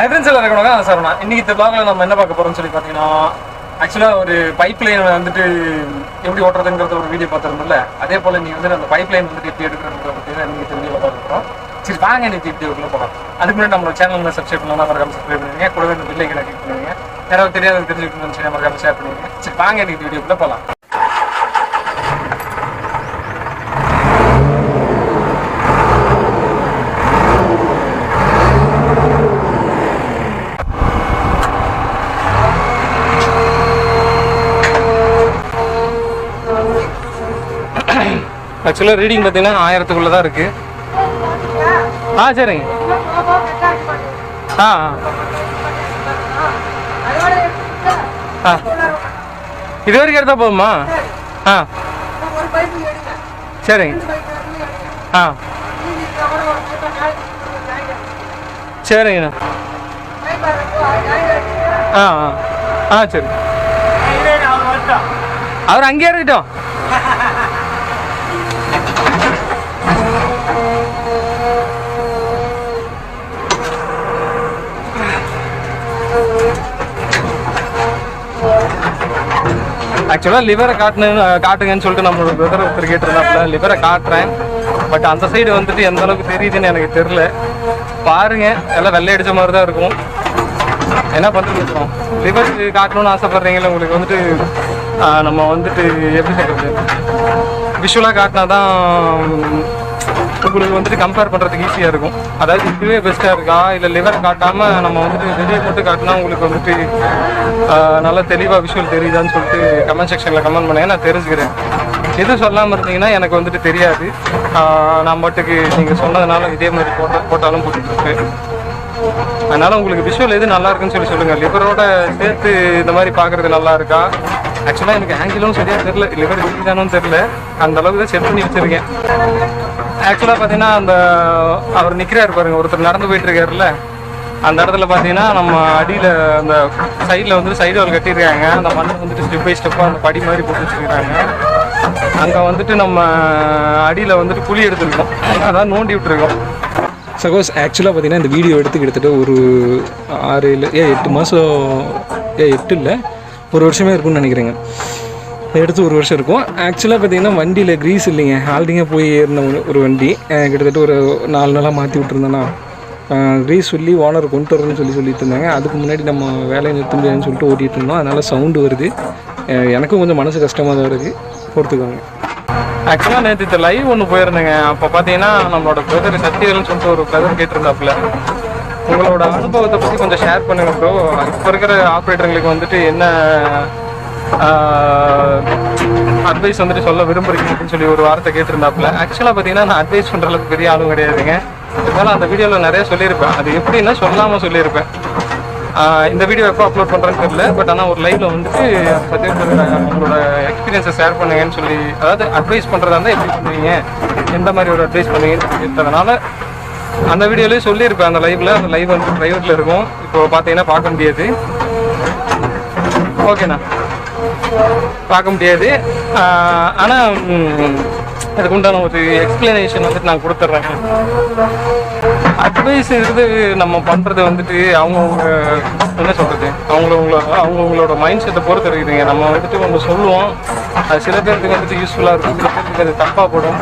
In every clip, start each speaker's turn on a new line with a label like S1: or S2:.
S1: Friends எல்லாம் இருக்கணும் sir. நான் இன்னைக்கு இந்த ப்ளாக்ல நம்ம என்ன பார்க்க போறோம்னு சொல்லி பார்த்தீங்கன்னா, ஆக்சுவலாக ஒரு பைப் லைன் வந்துட்டு எப்படி ஓட்டுறதுங்கிறத ஒரு வீடியோ பார்த்துருந்தோம்ல, அதே போல் நீங்கள் வந்து அந்த பைப் லைன் வந்துட்டு எப்படி எடுக்கிறதுங்கிறத பற்றி தான் இன்னைக்கு வீடியோவில் பார்க்க போகிறோம். சரி வாங்க இன்னைக்கு வீடியோக்குள்ள போகலாம். அதுக்கு முன்னாடி நம்மளோட சேனல் சப்ஸ்கிரைப் பண்ணலாம், மறக்காம சப்ஸ்கிரைப் பண்ணுவீங்க, கூடவே இந்த பில்லை கிளிக் பண்ணுவீங்க. யாராவது தெரியாத தெரிஞ்சுக்கணும்னு சொல்லி மறக்காம ஷேர் பண்ணுவீங்க. சரி வாங்க இன்னைக்கு வீடியோக்குள்ள போகலாம். ஆக்சுவலாக ரீடிங் பார்த்தீங்கன்னா 1000க்குள்ளே தான் இருக்குது. சரிங்க. இது வரைக்கும் எடுத்தால் போதுமா? சரிங்க. சரிங்கண்ணா. சரி. அவர் அங்கேயே இருக்கட்டும். ஆக்சுவலாக லிவரை காட்டுங்கன்னு சொல்லிட்டு நம்மளோட பிரதர் ஒருத்தர் கேட்டிருந்தாப்புல. லிவரை காட்டுறேன், பட் அந்த சைடு வந்துட்டு எந்த அளவுக்கு தெரியுதுன்னு எனக்கு தெரில. பாருங்க, எல்லாம் வெள்ளை அடித்த மாதிரி தான் இருக்கும். என்ன பண்ணுறது இருக்கோம். லிவர் காட்டணும்னு ஆசைப்படுறீங்களா? உங்களுக்கு வந்துட்டு நம்ம வந்துட்டு எப்படி சொல்கிறது, விஷுவலாக காட்டினா தான் உங்களுக்கு வந்துட்டு கம்பேர் பண்ணுறதுக்கு ஈஸியாக இருக்கும். அதாவது இதுவே பெஸ்ட்டாக இருக்கா இல்லை லிவரை காட்டாமல் நம்ம வந்துட்டு வெளியே மட்டும் காட்டினா உங்களுக்கு வந்துட்டு நல்லா தெளிவாக விஷுவல் தெரியுதான்னு சொல்லிட்டு கமெண்ட் செக்ஷனில் கமெண்ட் பண்ணுங்க, நான் தெரிஞ்சுக்கிறேன். எதுவும் சொல்லாமல் இருந்தீங்கன்னா எனக்கு வந்துட்டு தெரியாது. நான் மட்டுக்கு நீங்கள் சொன்னதுனால இதே மாதிரி போட்டாலும் போட்டுருக்கு. அதனால் உங்களுக்கு விஷுவல் எது நல்லா இருக்குன்னு சொல்லி சொல்லுங்கள். லிவரோட சேர்த்து இந்த மாதிரி பார்க்குறது நல்லா இருக்கா? ஆக்சுவலாக எனக்கு ஆங்கிலும் சரியாக தெரில, லிவர் தெரியுதானும் தெரில. அந்த அளவுக்கு தான் செட் பண்ணி வச்சுருக்கேன். ஆக்சுவலாக பார்த்தீங்கன்னா அந்த அவர் நிற்கிறாரு பாருங்க, ஒருத்தர் நடந்து போயிட்டு இருக்காருல்ல, அந்த இடத்துல பார்த்தீங்கன்னா நம்ம அடியில் அந்த சைடில் வந்துட்டு சைடு வால் கட்டியிருக்காங்க. அந்த மண்ணை வந்துட்டு ஸ்டெப் பை ஸ்டெப்பாக அந்த படி மாதிரி போட்டு வச்சுருக்காங்க. அங்கே வந்துட்டு நம்ம அடியில் வந்துட்டு குழி எடுத்துருக்கோம், அதான் நோண்டி விட்டுருக்கோம்.
S2: சப்போஸ் ஆக்சுவலாக பார்த்தீங்கன்னா இந்த வீடியோ கிட்டத்தட்ட ஒரு 8 மாதம் 8 இல்லை 1 வருஷமே இருக்கும்னு நினைக்கிறேங்க. எடுத்து 1 வருஷம் இருக்கும். ஆக்சுவலாக பார்த்தீங்கன்னா வண்டியில் க்ரீஸ் இல்லைங்க, ஆல்டிங்காக போய் ஏறின ஒரு வண்டி கிட்டத்தட்ட ஒரு 4 நாளாக மாற்றி விட்டுருந்தேன்னா க்ரீஸ் சொல்லி ஓனர் கொண்டு வரணும்னு சொல்லிட்டு இருந்தாங்க. அதுக்கு முன்னாடி நம்ம வேலையை நிறுத்த முடியாதுன்னு சொல்லிட்டு ஓட்டிகிட்டு இருந்தோம். அதனால் சவுண்டு வருது, எனக்கும் கொஞ்சம் மனசு கஷ்டமாக தான் இருக்குது, பொறுத்துக்கோங்க.
S1: ஆக்சுவலாக நேற்று இந்த லைவ் ஒன்று போயிருந்தேங்க. அப்போ பார்த்தீங்கன்னா நம்மளோட பிரதர் சத்தியல்னு சொல்லிட்டு ஒரு பிரதர் கேட்டிருந்தாப்புல, உங்களோட அனுபவத்தை பற்றி கொஞ்சம் ஷேர் பண்ணுங்க ப்ரோ. இப்போ இருக்கிற ஆப்ரேட்டர்களுக்கு வந்துட்டு என்ன அட்வைஸ் வந்துட்டு சொல்ல விரும்புறீங்க அப்படின்னு சொல்லி ஒரு வார்த்தை கேட்டிருந்தாப்புல. ஆக்சுவலாக பார்த்தீங்கன்னா நான் அட்வைஸ் பண்ணுற அளவுக்கு பெரிய ஆளும் கிடையாதுங்க. இருந்தாலும் அந்த வீடியோவில் நிறைய சொல்லியிருப்பேன். அது எப்படின்னா சொல்லாமல் சொல்லியிருப்பேன். இந்த வீடியோ எப்போ அப்லோட் பண்ணுறேன்னு தெரியல, பட் ஆனால் ஒரு லைவில் வந்துட்டு உங்களோட எக்ஸ்பீரியன்ஸை ஷேர் பண்ணுங்கன்னு சொல்லி, அதாவது அட்வைஸ் பண்ணுறதா இருந்தால் எப்படி பண்ணுவீங்க, எந்த மாதிரி ஒரு அட்வைஸ் பண்ணுவீங்கன்னு சொல்லியிருந்ததுனால அந்த வீடியோலேயே சொல்லியிருப்பேன். அந்த லைவில், அந்த லைவ் வந்து ப்ரைவேட்டில் இருக்கும். இப்போ பார்த்தீங்கன்னா பார்க்க முடியாது. ஓகேண்ணா, பார்க்க முடியாது. ஆனால் அதுக்கு உண்டான ஒரு எக்ஸ்பிளனேஷன் வந்துட்டு நான் கொடுத்துட்றேன். அட்வைஸ் இருந்து நம்ம பண்ணுறது வந்துட்டு அவங்கவுங்க என்ன சொல்கிறது, அவங்கவுங்களோட மைண்ட் செட்டை பொறுத்து இருக்குதுங்க. நம்ம வந்துட்டு ஒன்று சொல்லுவோம், அது சில பேருக்கு வந்துட்டு யூஸ்ஃபுல்லாக இருக்கும், சில பேருக்கு அது தப்பாக போடும்.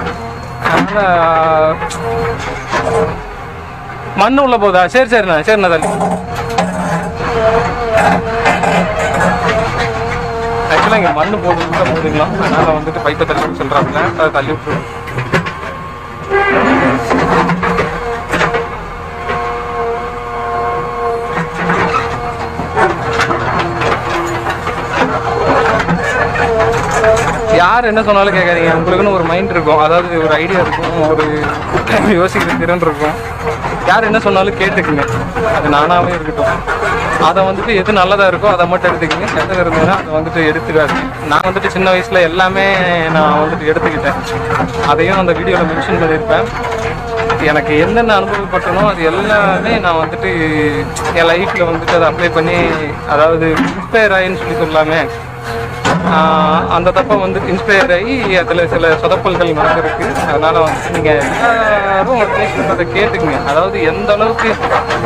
S1: அதனால் மண் உள்ள போதா? சரிண்ணா தள்ளி. ஆக்சுவலாக இங்கே மண் போட்டுக்கலாம். அதனால் வந்துட்டு பைப்பை தள்ளி சொல்கிறாங்க, அதை தள்ளி விட்டுருவோம். யார் என்ன சொன்னாலும் கேட்காதீங்க. உங்களுக்குன்னு ஒரு மைண்ட் இருக்கும், அதாவது ஒரு ஐடியா இருக்கும், ஒரு யோசிக்கிற திறன் இருக்கும். யார் என்ன சொன்னாலும் கேட்டுக்குங்க, அது நானாகவே இருக்கட்டும். அதை வந்துட்டு எது நல்லதாக இருக்கோ அதை மட்டும் எடுத்துக்கிங்க. கெட்டது இருந்ததுன்னா அதை வந்துட்டு எடுத்துக்காது. நான் வந்துட்டு சின்ன வயசில் எல்லாமே நான் வந்துட்டு எடுத்துக்கிட்டேன். அதையும் அந்த வீடியோவில் மென்ஷன் பண்ணியிருப்பேன். எனக்கு என்னென்ன அனுபவப்பட்டனோ அது எல்லாமே நான் வந்துட்டு என் லைஃப்பில் வந்துட்டு அதை அப்ளை பண்ணி, அதாவது இன்ஸ்பயர் ஆகின்னு சொல்லி சொல்லாமே, அந்த தப்பை வந்து இன்ஸ்பயர் ஆகி அதில் சில சொதப்பல்கள் நடந்திருக்கு. அதனால் வந்து நீங்கள் எல்லாரும் அதை கேட்டுக்குங்க. அதாவது எந்த அளவுக்கு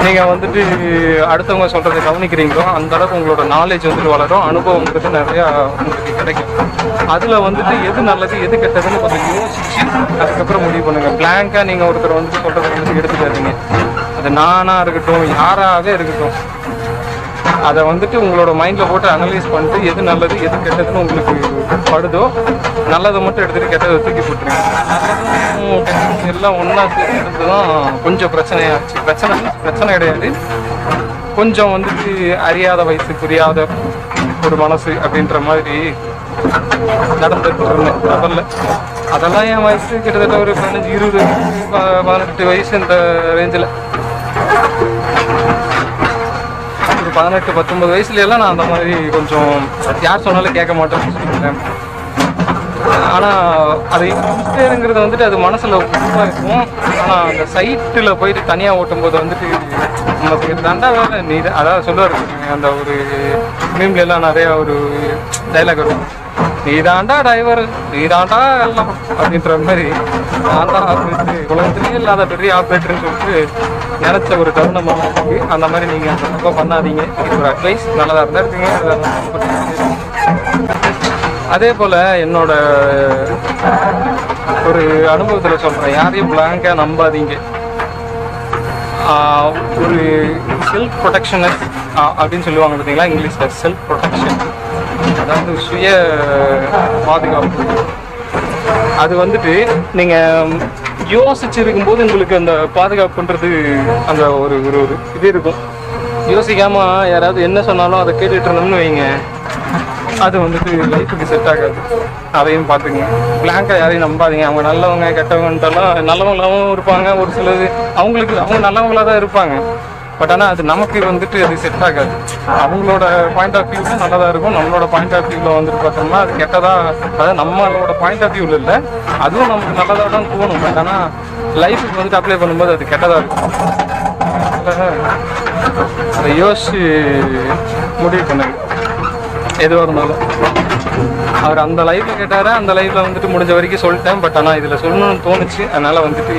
S1: நீங்கள் வந்துட்டு அடுத்தவங்க சொல்கிறத கவனிக்கிறீங்களோ அந்த அளவுக்கு உங்களோட நாலேஜ் வந்துட்டு வளரும், அனுபவங்கிறது நிறையா உங்களுக்கு கிடைக்கும். அதில் வந்துட்டு எது நல்லது எது கெட்டதுன்னு கொஞ்சம் யோசிச்சு அதுக்கப்புறம் முடிவு பண்ணுங்கள். பிளாங்காக நீங்கள் ஒருத்தர் வந்துட்டு சொல்கிறத வந்து எடுத்துக்காதீங்க. அது நானாக இருக்கட்டும் யாராகவே இருக்கட்டும், அதை வந்துட்டு உங்களோட மைண்டில் போட்டு அனலைஸ் பண்ணிட்டு எது நல்லது எது கெட்டதுன்னு உங்களுக்கு படுதோ நல்லதை மட்டும் எடுத்துகிட்டு கெட்டதை தூக்கி போட்டுருங்க. எல்லாம் ஒன்றா சேர்ந்து தான் கொஞ்சம் பிரச்சனையாச்சு. பிரச்சனை கிடையாது, கொஞ்சம் வந்துட்டு அறியாத வயசு புரியாத ஒரு மனசு அப்படின்ற மாதிரி நடந்துட்டு இருந்தேன். அதெல்லாம் என் வயசு கிட்டத்தட்ட ஒரு 15, 20, 18 வயசு இந்த ரேஞ்சில். ஒரு 18, 19 வயசுலாம் நான் அந்த மாதிரி கொஞ்சம் யார் சொன்னாலும் கேட்க மாட்டேன்னு சொல்லிட்டேன். ஆனால் அது இன்ஸ்பயருங்கிறது வந்துட்டு அது மனசில் இருக்கும். ஆனால் அந்த சைட்டில் போயிட்டு தனியாக ஓட்டும்போது வந்துட்டு நமக்கு தண்டா வேலை நீ அதாவது சொல்லுவார். அந்த ஒரு மீம்லாம் நிறையா ஒரு டைலாக் வரும், நீ தாண்டா டிரைவர் நீ தாண்டா எல்லாம் அப்படின்ற மாதிரி. நான் தான் ஆப்ரேட்டர், உலகத்துலேயே இல்லாத பெரிய ஆப்ரேட்டர்னு சொல்லிட்டு நினச்ச ஒரு தருணம் இருக்கு. அந்த மாதிரி நீங்கள் அந்த ரொம்ப பண்ணாதீங்க. இது ஒரு அட்வைஸ், நல்லதாக இருந்தால் இருக்குங்க. அதே போல் என்னோட ஒரு அனுபவத்தில் சொல்கிறேன், யாரையும் பிளாங்காக நம்பாதீங்க. ஒரு செல்ஃப் ப்ரொடெக்ஷனஸ் அப்படின்னு சொல்லுவாங்க பார்த்தீங்களா இங்கிலீஷில், செல்ஃப் ப்ரொடெக்ஷன், அதாவது சுய பாதுகாப்பு. அது வந்துட்டு நீங்கள் யோசிச்சிருக்கும் போது உங்களுக்கு அந்த பாதுகாப்புன்றது அந்த ஒரு ஒரு இது இருக்கும். யோசிக்காமல் யாராவது என்ன சொன்னாலும் அதை கேட்டுட்டு இருந்தோம்னு வைங்க, அது வந்துட்டு லைஃபுக்கு செட் ஆகாது. அதையும் பார்த்துங்க. பிளாங்காக யாரையும் நம்பாதீங்க. அவங்க நல்லவங்க கெட்டவங்கன்ட்டெல்லாம் நல்லவங்களாகவும் இருப்பாங்க. ஒரு சிலது அவங்க நல்லவங்களாக தான் இருப்பாங்க. பட் ஆனால் அது நமக்கு வந்துட்டு அது செட் ஆகாது. அவங்களோட பாயிண்ட் ஆஃப் வியூவில் நல்லதாக இருக்கும், நம்மளோட பாயிண்ட் ஆஃப் வியூவில் வந்துட்டு பார்த்தோம்னா அது கெட்டதாக, அதாவது நம்மளோட பாயிண்ட் ஆஃப் வியூவில் இல்லை, அதுவும் நமக்கு நல்லதாக தான் தோணும். பட் ஆனால் லைஃபுக்கு வந்துட்டு அப்ளை பண்ணும்போது அது கெட்டதாக இருக்கும். அதை யோசிச்சு முடிவு பண்ணுங்க எதுவாக இருந்தாலும். அவர் அந்த லைஃப்பில் கேட்டார், அந்த லைஃப்பில் வந்துட்டு முடிஞ்ச வரைக்கும் சொல்லிட்டேன். பட் ஆனால் இதில் சொல்லணும்னு தோணுச்சு. அதனால் வந்துட்டு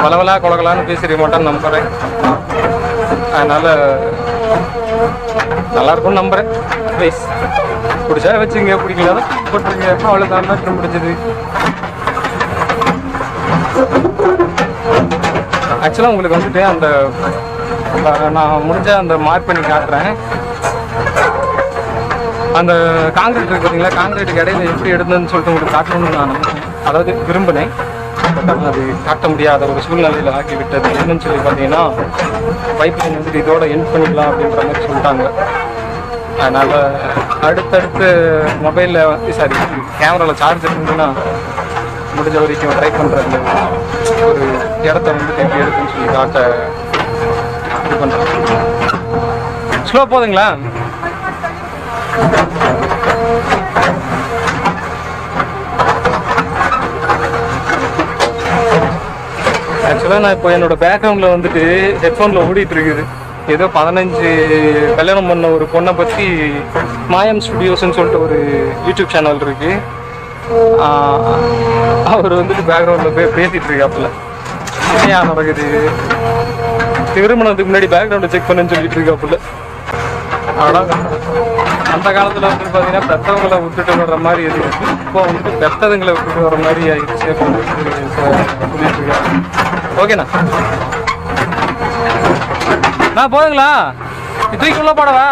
S1: பலவலா கொலகலான்னு பேசிட மாட்டேன்னு நம்புகிறேன். அதனால் நல்லாயிருக்கும்னு நம்புகிறேன். ப்ளீஸ் பிடிச்சா வச்சுங்க, பிடிக்கல போட்டுருங்க, அவ்வளோதான் மேட்ரு முடிஞ்சது. ஆக்சுவலாக உங்களுக்கு வந்துட்டு அந்த நான் முடிஞ்ச அந்த மார்க் பண்ணி காட்டுறேன். அந்த காங்கிரீட் இருக்கு பார்த்தீங்களா, காங்கிரீட்டுக்கு இடையில எப்படி எடுந்ததுன்னு சொல்லிட்டு உங்களுக்கு காட்டணும்னு நான் அதாவது விரும்பினேன். பட் ஆனால் அது காட்ட முடியாத ஒரு சூழ்நிலையில் ஆக்கி விட்டது. என்னன்னு சொல்லி பார்த்தீங்கன்னா, பைப் லைன் வந்துட்டு இதோட எண்ட் பண்ணிக்கலாம் அப்படின்ற மாதிரி சொல்லிட்டாங்க. அதனால் அடுத்தடுத்து மொபைலில் சாரி கேமராவில் சார்ஜ் இருந்ததுன்னா முடிஞ்ச வரைக்கும் ட்ரை பண்ணுறது ஒரு இடத்த வந்துட்டு எப்படி எடுக்குன்னு சொல்லி காட்ட இது பண்ணுறேன். ஸ்லோ போதுங்களா? ஆக்சுவலாக நான் இப்போ என்னோட பேக்ரவுண்டில் வந்துட்டு ஹெட்ஃபோனில் ஓடிட்டு இருக்குது. ஏதோ 15 கல்யாணம் பண்ண ஒரு பொண்ணை பற்றி மாயம் ஸ்டுடியோஸ்ன்னு சொல்லிட்டு ஒரு யூடியூப் சேனல் இருக்கு. அவர் வந்துட்டு பேக்ரவுண்டில் பேசிட்டு இருக்காப்புல. ஏன் நடக்குது, திருமணத்துக்கு முன்னாடி பேக்ரவுண்டை செக் பண்ணுன்னு சொல்லிட்டு இருக்காப்புல. ஆனால் அந்த காலத்தில் வந்து பார்த்தீங்கன்னா பெற்றவங்களை விட்டுட்டு வர்ற மாதிரி இருந்துச்சு. இப்போ வந்துட்டு பெற்றதுங்களை விட்டுட்டு வர மாதிரி ஆயிடுச்சு அப்படின்னு சொல்லிட்டு இருக்காங்க. ஓகேண்ணா, நான் போதுங்களா? தூக்கி உள்ள போடவா?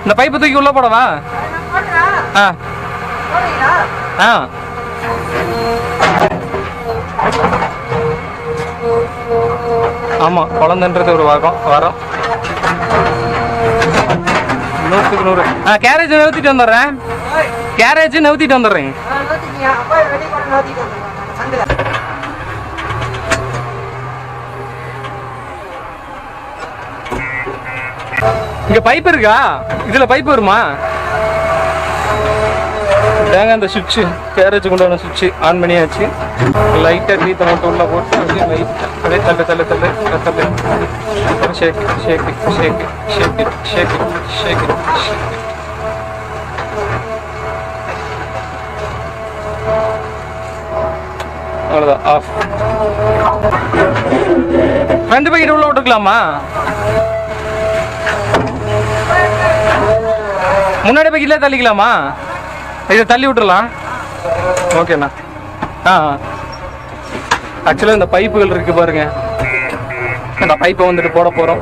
S1: இந்த பைப்பு தூக்கி உள்ள போடவா? ஆ ஆ ஆமாம், குழந்தைன்றது ஒரு வரம். 100க்கு 100. கேரேஜ் நிறுத்திட்டு வந்துடுறேன். கேரேஜ் நிறுத்திட்டு வந்துடுறேன். இங்க பைப் இருக்கா? இதுல பைப் வருமா? இதாங்க அந்த சுவிட்சு, கேரேஜுக்கு உண்டான சுவிட்சு ஆன் பண்ணியாச்சு. லைட்டாக டீத்தை மட்டும் உள்ள போட்டு அப்படியே லைட்டாக அப்படியே தள்ளு தள்ளு தள்ளு தள்ளு. ஷேக் ஷேக் ஷேக் ஷேக் ஷேக் ஷேக். அவ்வளோதான் ஆஃப். ஃப்ரண்ட் பக்கெட் உள்ள விட்டுக்கலாமா? முன்னாடி பக்கெட்ல தள்ளிக்கலாமா? இதை தள்ளி விட்டுறலாம். ஓகேண்ணா. ஆக்சுவலாக இந்த பைப்புகள் இருக்கு பாருங்க, இந்த பைப்பை வந்துட்டு போட போகிறோம்.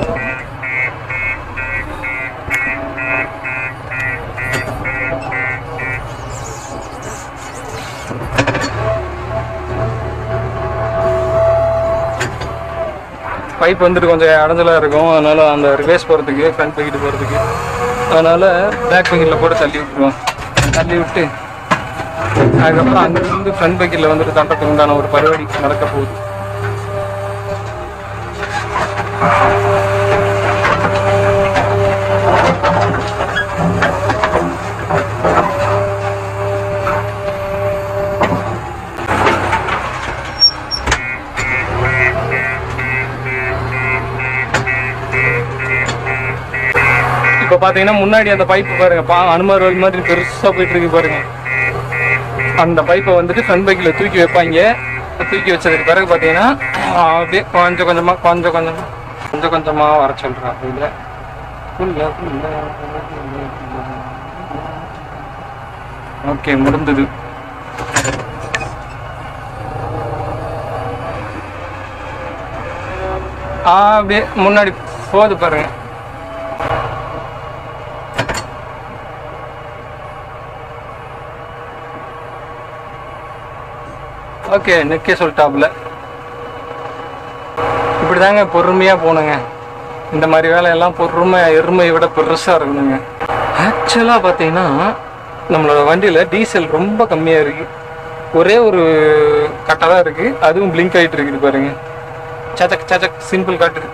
S1: பைப் வந்துட்டு கொஞ்சம் அடைஞ்சலாக இருக்கும், அதனால் அந்த ரிவேஸ் போகிறதுக்கு ஃப்ரண்ட் பக்கெட்டு போகிறதுக்கு, அதனால் பேக் பக்கெட்டில் போட்டு தள்ளி விட்டுருவோம். தள்ளி விட்டு அதுக்கப்புறம் அங்கேருந்து ஃப்ரண்ட் பக்கெட்டில் வந்துட்டு தண்டத்துக்கு உண்டான ஒரு பருவடி நடக்க போகுது. இப்போ பார்த்தீங்கன்னா முன்னாடி அந்த பைப்பு பாருங்க, அனுமார் வழி மாதிரி பெருசாக போயிட்டு இருக்கு பாருங்க. அந்த பைப்பை வந்துட்டு ஃப்ரண்ட் பைக்கில் தூக்கி வைப்பாங்க. தூக்கி வச்சதுக்கு பிறகு பார்த்தீங்கன்னா அப்படியே கொஞ்சம் கொஞ்சமாக வர சொல்கிறேன். அதில் ஓகே முடிந்தது. அப்படியே முன்னாடி போகுது பாருங்க. ஓகே நிற்க சொல்லிட்டாப்புல. இப்படி தாங்க பொறுமையாக போகணுங்க. இந்த மாதிரி வேலையெல்லாம் எருமையை விட பெருசாக இருக்கணுங்க. ஆக்சுவலாக பார்த்தீங்கன்னா நம்மளோட வண்டியில் டீசல் ரொம்ப கம்மியாக இருக்குது. ஒரே ஒரு கட்டை தான் இருக்குது, அதுவும் பிளிங்க் ஆகிட்டு இருக்குது பாருங்க. சச்சக் சிம்பிள் காட்டுது.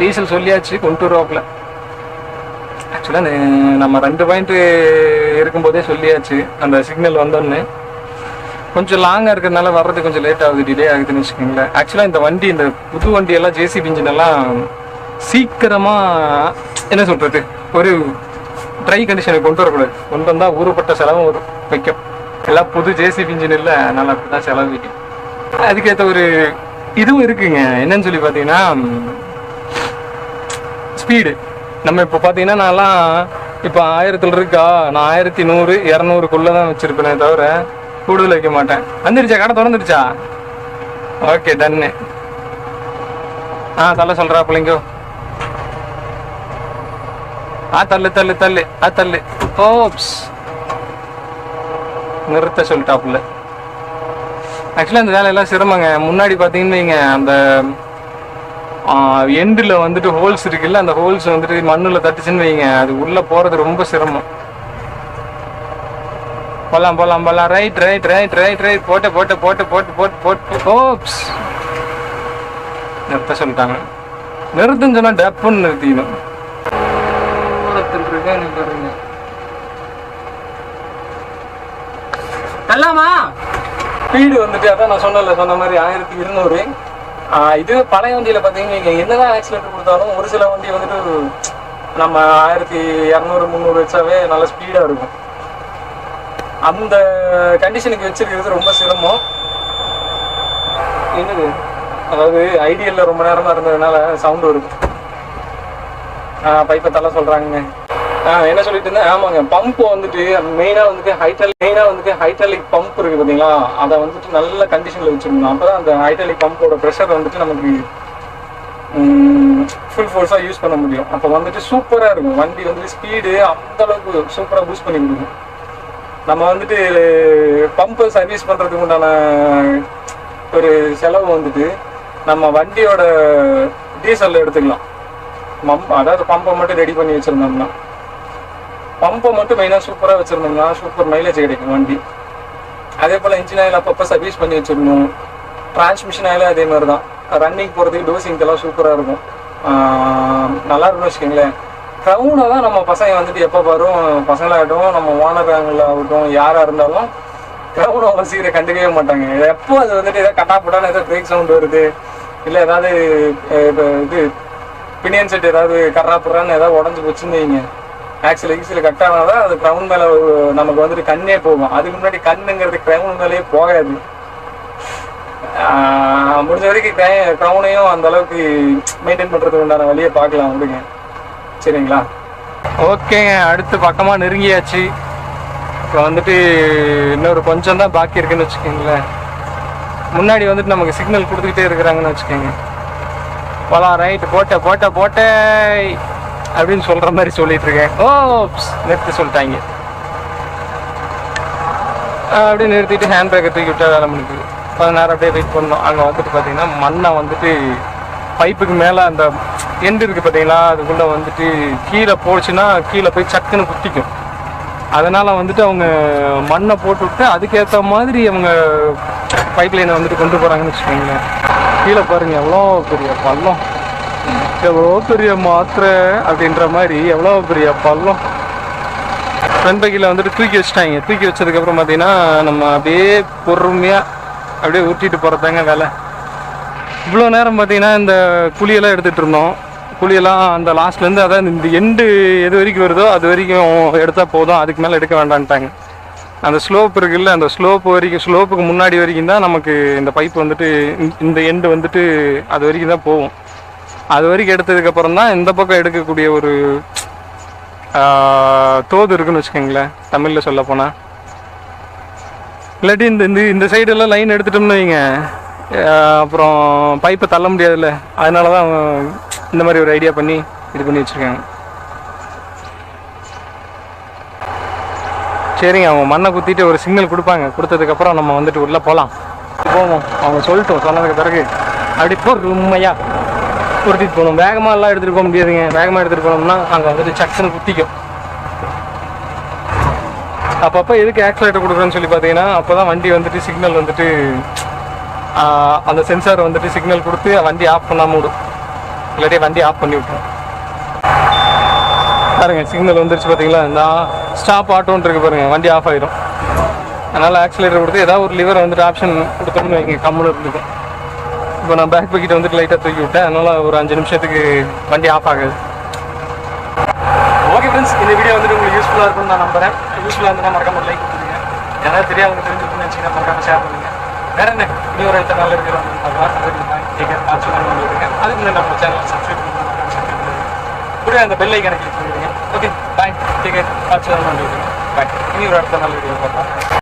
S1: டீசல் சொல்லியாச்சு கொண்டு வருவாப்புல. ஆக்சுவலாக நம்ம 2 பாயிண்ட்டு இருக்கும்போதே சொல்லியாச்சு. அந்த சிக்னல் வந்தோடனே கொஞ்சம் லாங்காக இருக்கிறதுனால வர்றது கொஞ்சம் லேட் ஆகுது, டிலே ஆகுதுன்னு வச்சுக்கோங்களேன். ஆக்சுவலாக இந்த வண்டி, இந்த புது வண்டியெல்லாம் ஜேசிபி இன்ஜினெல்லாம் சீக்கிரமாக என்ன சொல்கிறது, ஒரு ட்ரை கண்டிஷனுக்கு கொண்டு வரக்கூடாது. கொண்டு வந்தால் ஊறுபட்ட செலவும் வரும் வைக்கும். எல்லாம் புது ஜேசிபி இன்ஜின் இல்லை, அதனால் அப்படி தான் செலவு வைக்கும். அதுக்கேற்ற ஒரு இதுவும் இருக்குங்க. என்னன்னு சொல்லி பார்த்தீங்கன்னா ஸ்பீடு. நம்ம இப்போ பார்த்தீங்கன்னா நான்லாம் இப்போ 1000 இருக்கா, நான் 1100 200க்குள்ளே தான் வச்சுருப்பேனே தவிர கூடுதல் வைக்க மாட்டேன். வந்துருச்சா? கடை திறந்துருச்சா? ஓகே டன்னு. தள்ள சொல்கிறா பிள்ளைங்கோ. தள்ளு. ஓப்ஸ், நிறுத்த சொல்லிட்டாப்புல. ஆக்சுவலாக இந்த வேலையெல்லாம் சிரமங்க. முன்னாடி பார்த்தீங்கன்னு வைங்க, அந்த எண்டில் வந்துட்டு ஹோல்ஸ் இருக்குல்ல, அந்த ஹோல்ஸ் வந்துட்டு மண்ணில் தட்டுச்சுன்னு வைங்க, அது உள்ளே போகிறது ரொம்ப சிரமம். போலாம். ரைட். போட்டு. ஓப்ஸ், நிறுத்த சொல்லிட்டாங்க. நிறுத்துன்னு சொன்னா டப்புன்னு நிறுத்திக்கணும். பாருங்க. எல்லாமா ஸ்பீடு வந்துட்டு அதான் நான் சொன்ன மாதிரி 1200. இது பழைய வண்டியில் பார்த்தீங்கன்னா என்னதான் ஆக்சிலேட்டர் கொடுத்தாலும் ஒரு சில வண்டி வந்துட்டு நம்ம 1200 300 வச்சாவே நல்ல ஸ்பீடாக இருக்கும். அந்த கண்டிஷனுக்கு வச்சிருக்கிறது ரொம்ப சிரமம். என்னது, அதாவது ஐடியலில் ரொம்ப நேரமாக இருந்ததுனால சவுண்டு வருது. பைப்பை தள்ள சொல்கிறாங்க. என்ன சொல்லிட்டு இருந்தேன், ஆமாங்க. பம்பு வந்துட்டு மெயினாக வந்துட்டு ஹைட்ராலிக் பம்ப் இருக்குது பார்த்தீங்களா, அதை வந்துட்டு நல்ல கண்டிஷனில் வச்சுருக்கணும். அப்போ தான் அந்த ஹைட்ராலிக் பம்போட ப்ரெஷர் வந்துட்டு நமக்கு ஃபுல் ஃபோர்ஸாக யூஸ் பண்ண முடியும். அப்போ வந்துட்டு சூப்பராக இருக்கும் வண்டி. வந்துட்டு ஸ்பீடு அந்தளவுக்கு சூப்பராக பூஸ்ட் பண்ணி கொடுக்கும். நம்ம வந்துட்டு பம்பு சர்வீஸ் பண்ணுறதுக்கு உண்டான ஒரு செலவு வந்துட்டு நம்ம வண்டியோட டீசலில் எடுத்துக்கலாம். அதாவது பம்பை மட்டும் ரெடி பண்ணி வச்சுருந்தோம்னா, பம்பை மட்டும் மெயினாக சூப்பராக வச்சுருந்தோம்னா சூப்பர் மைலேஜ் கிடைக்கும் வண்டி. அதே போல் இன்ஜின் ஆயில் அப்பப்போ சர்வீஸ் பண்ணி வச்சுருந்தோம். டிரான்ஸ்மிஷன் ஆயிலும் அதே மாதிரி தான். ரன்னிங் போகிறதுக்கு டோசிங்கெல்லாம் சூப்பராக இருக்கும், நல்லா இருக்குன்னு வச்சுக்கோங்களேன். க்ரௌனை தான் நம்ம பசங்க வந்துட்டு எப்போ வரும், பசங்களாகட்டும் நம்ம ஓனராங்கள் ஆகட்டும் யாராக இருந்தாலும் க்ரௌனை அவங்க சீக்கிரம் கண்டுக்கவே மாட்டாங்க. எப்போ அது வந்துட்டு ஏதாவது கட்டா போட்டாலும் ஏதாவது பிரேக் சவுண்ட் வருது, இல்லை ஏதாவது இது பினியன் செட் ஏதாவது கர்றாப்புறான்னு ஏதாவது உடஞ்சி போச்சுன்னு வைங்க, ஆக்சில் கட்டானா தான் அது க்ரௌன் மேலே நமக்கு வந்துட்டு கண்ணே போகும். அதுக்கு முன்னாடி கண்ணுங்கிறது க்ரௌன் மேலேயே போகாது. முடிஞ்ச வரைக்கும் க்ரௌனையும் அந்த அளவுக்கு மெயின்டைன் பண்ணுறதுக்கு உண்டான வழியை பார்க்கலாம் வந்துங்க. சரிங்களா? ஓகேங்க, அடுத்து பக்கமாக நெருங்கியாச்சு. இப்போ வந்துட்டு இன்னொரு கொஞ்சம் தான் பாக்கி இருக்குன்னு வச்சுக்கோங்களேன். முன்னாடி வந்துட்டு நமக்கு சிக்னல் கொடுத்துக்கிட்டே இருக்கிறாங்கன்னு வச்சுக்கோங்க. போலாம், ரைட்டு, போட்ட அப்படின்னு சொல்கிற மாதிரி சொல்லிட்டு இருக்கேன். நிறுத்தி சொல்லிட்டாங்க. அப்படியே நிறுத்திட்டு ஹேண்ட் பேக்கை தூக்கி விட்டா வேலை முடிக்குது. 10 நேரம் அப்படியே வெயிட் பண்ணோம். அங்கே வந்துட்டு பார்த்தீங்கன்னா மண்ணை வந்துட்டு பைப்புக்கு மேலே அந்த எண்டு இருக்குது பார்த்தீங்களா, அதுக்குள்ளே வந்துட்டு கீழே போச்சுன்னா கீழே போய் சக்குன்னு குத்திக்கும். அதனால் வந்துட்டு அவங்க மண்ணை போட்டு விட்டு அதுக்கேற்ற மாதிரி அவங்க பைப் லைனை வந்துட்டு கொண்டு போகிறாங்கன்னு வச்சுக்கோங்களேன். கீழே பாருங்கள் எவ்வளோ பெரிய பள்ளம், எவ்வளோ பெரிய மாத்திரை அப்படின்ற மாதிரி எவ்வளோ பெரிய பள்ளம். ஃப்ரண்ட் பைக்கில் வந்துட்டு தூக்கி வச்சுட்டாங்க. தூக்கி வச்சதுக்கப்புறம் பார்த்தீங்கன்னா நம்ம அப்படியே பொறுமையாக அப்படியே ஊட்டிட்டு போகிறதாங்க வேலை. இவ்வளோ நேரம் பார்த்தீங்கன்னா இந்த குழியெல்லாம் எடுத்துகிட்டு இருந்தோம். குழியெல்லாம் அந்த லாஸ்ட்லேருந்து, அதாவது இந்த எண்டு எது வரைக்கும் வருதோ அது வரைக்கும் எடுத்தால் போதும், அதுக்கு மேலே எடுக்க வேண்டான்ட்டாங்க. அந்த ஸ்லோப் இருக்குல்ல, அந்த ஸ்லோப்புக்கு முன்னாடி வரைக்கும் தான் நமக்கு இந்த பைப் வந்துட்டு இந்த எண்டு வந்துட்டு அது வரைக்கும் தான் போகும். அது வரைக்கும் எடுத்ததுக்கப்புறம் தான் இந்த பக்கம் எடுக்கக்கூடிய ஒரு தோது இருக்குன்னு வச்சுக்கோங்களேன், தமிழில் சொல்ல போனால். இல்லாட்டி இந்த சைடெல்லாம் லைன் எடுத்துட்டோம்னு வைங்க, அப்புறம் பைப்பை தள்ள முடியாதுல்ல. அதனால தான் இந்த மாதிரி ஒரு ஐடியா பண்ணி இது பண்ணி வச்சுருக்காங்க. சரிங்க, அவங்க மண்ணை குத்திட்டு ஒரு சிக்னல் கொடுப்பாங்க. கொடுத்ததுக்கப்புறம் நம்ம வந்துட்டு உள்ளே போகலாம். போவோம், அவங்க சொன்னதுக்கு பிறகு அப்படி பொறுமையாக உருட்டிட்டு போகணும். வேகமாகலாம் எடுத்துகிட்டு போக முடியாதுங்க. வேகமாக எடுத்துகிட்டு போனோம்னா அங்கே வந்துட்டு சக்ஸுன்னு குத்திக்கும். அப்பப்போ எதுக்கு ஆக்சிலேட்டர் கொடுக்குறேன்னு சொல்லி பார்த்தீங்கன்னா, அப்போ தான் வண்டி வந்துட்டு சிக்னல் வந்துட்டு அந்த சென்சார் வந்துட்டு சிக்னல் கொடுத்து வண்டி ஆஃப் பண்ணாமல் விடும். இல்லாட்டி வண்டி ஆஃப் பண்ணி விட்டுரும். பாருங்க, சிக்னல் வந்துருச்சு பார்த்தீங்களா, இந்த ஸ்டாப் ஆட்டோன்னு இருக்கு பாருங்கள், வண்டி ஆஃப் ஆகிடும். அதனால் ஆக்சிலேட்டர் கொடுத்து ஏதாவது ஒரு லிவரை வந்துட்டு ஆப்ஷன் கொடுத்தோம்னு வைங்க, கம்முன்னு இருந்துக்கும். இப்போ நான் பேக் பக்கெட்டை வந்துட்டு லைட்டாக தூக்கி விட்டேன். அதனால் ஒரு 5 நிமிஷத்துக்கு வண்டி ஆஃப் ஆகுது. ஓகே ஃப்ரெண்ட்ஸ், இந்த வீடியோ வந்துட்டு உங்களுக்கு யூஸ்ஃபுல்லாக இருக்கும்னு நான் நம்புறேன். யூஸ்ஃபுல்லாக இருந்தால் மறக்காம லைக் கொடுத்துருங்க. யாராவது தெரியாதவங்க தெரிஞ்சுக்கணும்னு நினச்சிங்கன்னா மறக்காம ஷேர் பண்ணுங்கள். வேறு என்ன இன்னும் ஒரு இடத்த நல்ல இருக்கிறோம் அதுக்கு முன்னாடி நம்ம சேனல் சப்ஸ்கிரைப் பண்ணுங்க. கூட அந்த பெல் ஐக்கானை கிளிக் பண்ணிடுங்க. ஓகே, பாய், டேக் கேர். பாய். இனி ஒரு இடத்த நல்ல வீடியோ பார்ப்போம்.